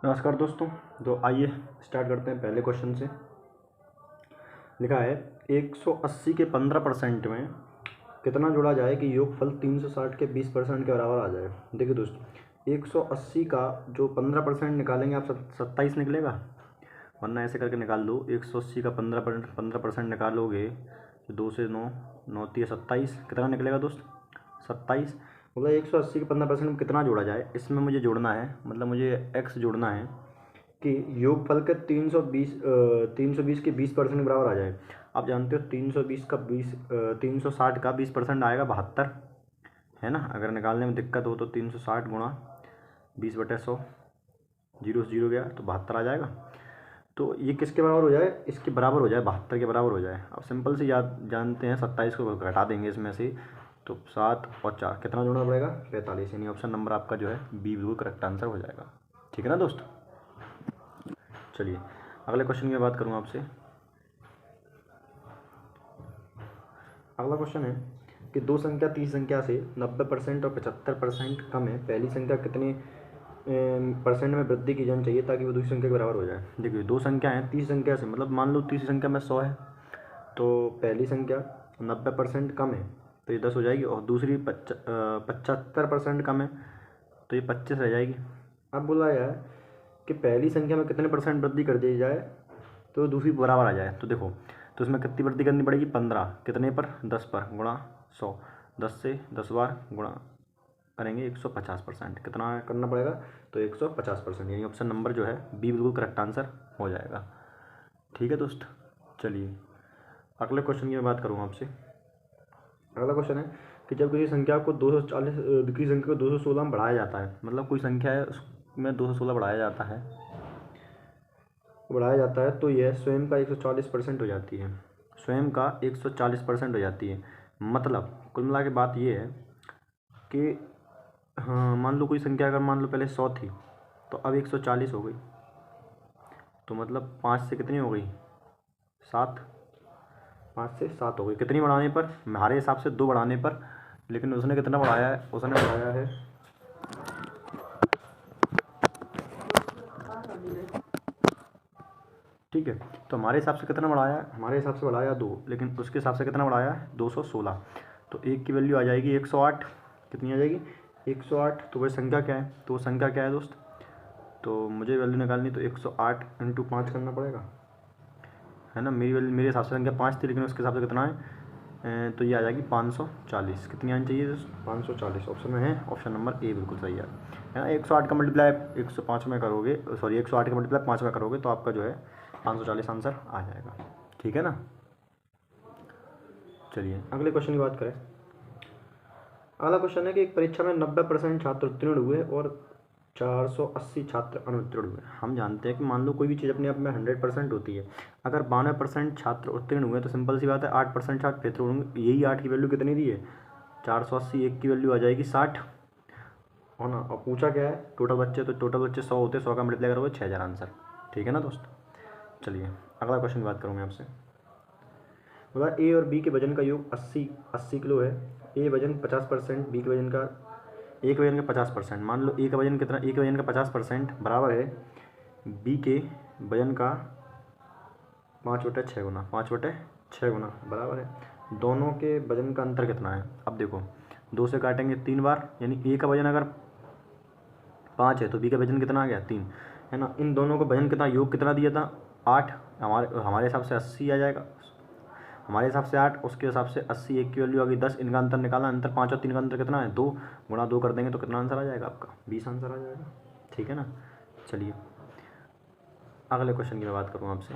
नमस्कार दोस्तों। तो आइए स्टार्ट करते हैं पहले क्वेश्चन से। लिखा है 180 के 15% में कितना जोड़ा जाए कि योगफल 360 के 20% के बराबर आ जाए। देखिए दोस्तों, 180 का जो 15% निकालेंगे आप 27 निकलेगा, वरना ऐसे करके निकाल लो। 180 का 15% निकालोगे तो 2 से 9, 9 3 27, कितना निकलेगा दोस्त? 27। मतलब 180 के 15% में कितना जोड़ा जाए, इसमें मुझे जोड़ना है, मतलब मुझे x जोड़ना है कि योगफल के 320 के 20% के बराबर आ जाए। आप जानते हो 320 का 360 का 20% आएगा 72, है ना। अगर निकालने में दिक्कत हो तो 360 गुणा 20/100, 0 से 0 गया तो 72 आ जाएगा। तो ये किसके बराबर हो जाए? इसके बराबर हो जाए, 72 के बराबर हो जाए। अब सिंपल से जानते हैं 27 को घटा देंगे इसमें से, तो 7 और 4 कितना जोड़ना पड़ेगा? 45। यानी ऑप्शन नंबर आपका जो है बी बिल्कुल करेक्ट आंसर हो जाएगा। ठीक है ना दोस्त। चलिए अगले क्वेश्चन की बात करूँ आपसे। अगला क्वेश्चन है कि दो संख्या तीसरी संख्या से 90% और 75% कम है, पहली संख्या कितने परसेंट में वृद्धि की जानी चाहिए ताकि वो दूसरी संख्या के बराबर हो जाए। देखिए दो संख्या हैं तीसरी संख्या से, मतलब मान लो तीसरी संख्या में 100 है, तो पहली संख्या 90% कम है तो ये 10 हो जाएगी, और दूसरी 75% कम है तो ये 25 रह जाएगी। अब बोला है कि पहली संख्या में कितने % वृद्धि कर दी जाए तो दूसरी बराबर आ जाए। तो देखो, तो इसमें कितनी वृद्धि करनी पड़ेगी? 15, कितने पर? 10 पर, गुणा 100, 10 से 10 बार गुणा करेंगे 150%, कितना करना पड़ेगा? तो 150%, यानी ऑप्शन नंबर जो है बी बिल्कुल करेक्ट आंसर हो जाएगा। ठीक है दोस्त। चलिए अगले क्वेश्चन की मैं बात करूँ आपसे। अगला क्वेश्चन है कि जब किसी संख्या को 240 किसी संख्या को 216 में बढ़ाया जाता है, मतलब कोई संख्या है उसमें 216 बढ़ाया जाता है तो यह स्वयं का 140% हो जाती है, स्वयं का 140% हो जाती है। मतलब कुल मिला के बात ये है कि हाँ, मान लो कोई संख्या अगर मान लो पहले 100 थी तो अब 140 हो गई, तो मतलब 5 से कितनी हो गई? 7। 5 से 7 हो गई, कितनी बढ़ाने पर? हमारे हिसाब से 2 बढ़ाने पर, लेकिन उसने कितना बढ़ाया है? उसने बढ़ाया है ठीक है। तो हमारे हिसाब से कितना बढ़ाया है? हमारे हिसाब से बढ़ाया 2, लेकिन उसके हिसाब से कितना बढ़ाया है? 216। तो एक की वैल्यू आ जाएगी 108। कितनी आ जाएगी? 108। तो वह संख्या क्या है? तो वो संख्या क्या है दोस्त? तो मुझे वैल्यू निकालनी, तो 108 इंटू 5 करना पड़ेगा, है ना। मेरी वैल्यू, मेरे हिसाब से संख्या 5 थी, लेकिन उसके हिसाब से कितना है? तो ये आ जाएगी 540। कितनी आनी चाहिए दोस्त? 540 ऑप्शन में है, ऑप्शन नंबर ए बिल्कुल सही है ना। 108 का मल्टीप्लाई 105 में करोगे, सॉरी 108 का मल्टीप्लाई 5 में करोगे तो आपका जो है 540 आंसर आ जाएगा। ठीक है ना। चलिए अगले क्वेश्चन की बात करें। अगला क्वेश्चन है कि एक परीक्षा में 90% छात्र उत्तीर्ण हुए और 480 छात्र अनुत्तीर्ण हुए। हम जानते हैं कि मान लो कोई भी चीज़ अपने आप में 100% होती है। अगर 92% छात्र उत्तीर्ण हुए तो सिंपल सी बात है 8% छात्र फेल होंगे। यही 8 की वैल्यू कितनी दी है? 480, एक की वैल्यू आ जाएगी 60, है ना। और पूछा क्या है? टोटल बच्चे, तो टोटल बच्चे 100 होते, 100 का मल्टीप्लाई करोगे 6000 आंसर। ठीक है ना दोस्त। चलिए अगला क्वेश्चन की बात करूँ मैं आपसे। बोला ए और बी के वजन का योग 80 किलो है। ए वजन 50%, बी के वजन का ए के वजन का 50%। मान लो ए का वजन कितना? ए के वजन का 50% बराबर है बी के वजन का 5/6 गुना, 5/6 गुना बराबर है। दोनों के वजन का अंतर कितना है? अब देखो, 2 से काटेंगे 3 बार, यानी ए का वजन अगर 5 है तो बी का वजन कितना आ गया? 3, है ना। इन दोनों का वजन कितना, योग कितना दिया था? 8। हमारे हिसाब से 80 आ जाएगा, हमारे हिसाब से 8, उसके हिसाब से 80। एक की वैल्यू आ गई 10, इनका अंतर निकाला, अंतर 5 और 3 का अंतर कितना है? 2, गुणा 2 कर देंगे तो कितना आंसर आ जाएगा आपका? 20 आंसर आ जाएगा। ठीक है ना। चलिए अगले क्वेश्चन की मैं बात करूँ आपसे।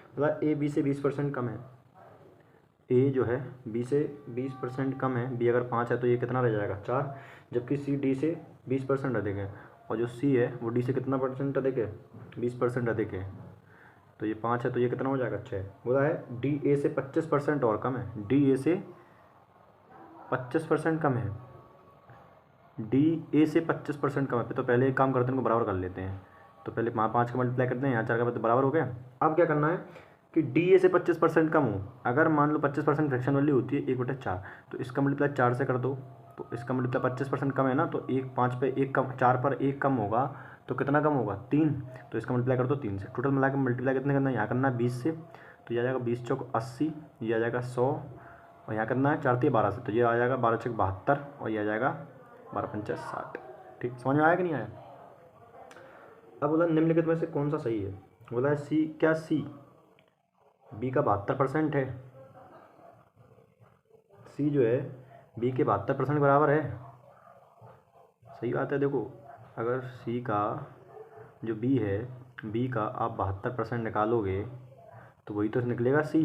मतलब ए बी से 20% कम है। ए जो है बी से 20% कम है, बी अगर 5 है तो ये कितना रह जाएगा? 4। जबकि सी डी से 20% अधिक है, और जो सी है वो डी से कितना % अधिक है? 20% अधिक है। तो ये 5 है तो ये कितना हो जाएगा? 6। बोला है डी ए से 25% और कम है, डी ए से 25% कम है, डी ए से 25% कम है। तो पहले एक काम करते हैं, इनको बराबर कर लेते हैं। तो पहले वहाँ 5 का मल्टीप्लाई करते हैं, यहाँ 4 का बराबर हो गया। अब क्या करना है कि डी ए से 25% कम हो। अगर मान लो 25% फ्रैक्शन वैल्यू होती है 1/4, तो इसका मल्टीप्लाई 4 से कर दो तो इसका मतलब 25% कम है ना, तो एक 5 पे एक कम, 4 पर एक कम होगा तो कितना कम होगा 3। तो इसका मल्टीप्लाई कर दो 3 से। टोटल मिला के मल्टीप्लाई कितने करना है, यहाँ करना है 20 से, तो ये आ जाएगा 20 चौक 80, ये आ जाएगा 100, और यहाँ करना है 4 3 12 से, तो ये आ जाएगा 12 चौक 72, और ये आ जाएगा 12 पंचा 60। ठीक, समझ में आया कि नहीं आया। अब बोला निम्नलिखित में से कौन सा सही है। बोला है सी, क्या सी बी का 72% है। सी जो है बी के 72% बराबर है। सही बात है। देखो अगर सी का जो बी है, बी का आप 72% निकालोगे तो वही तो निकलेगा सी,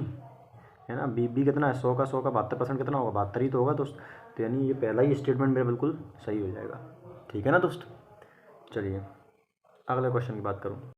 है ना। बी कितना है, 100 का 72% कितना होगा, 72 ही तो होगा दोस्त। तो यानी ये पहला ही स्टेटमेंट मेरा बिल्कुल सही हो जाएगा। ठीक है ना दोस्त। चलिए अगले क्वेश्चन की बात करूँ।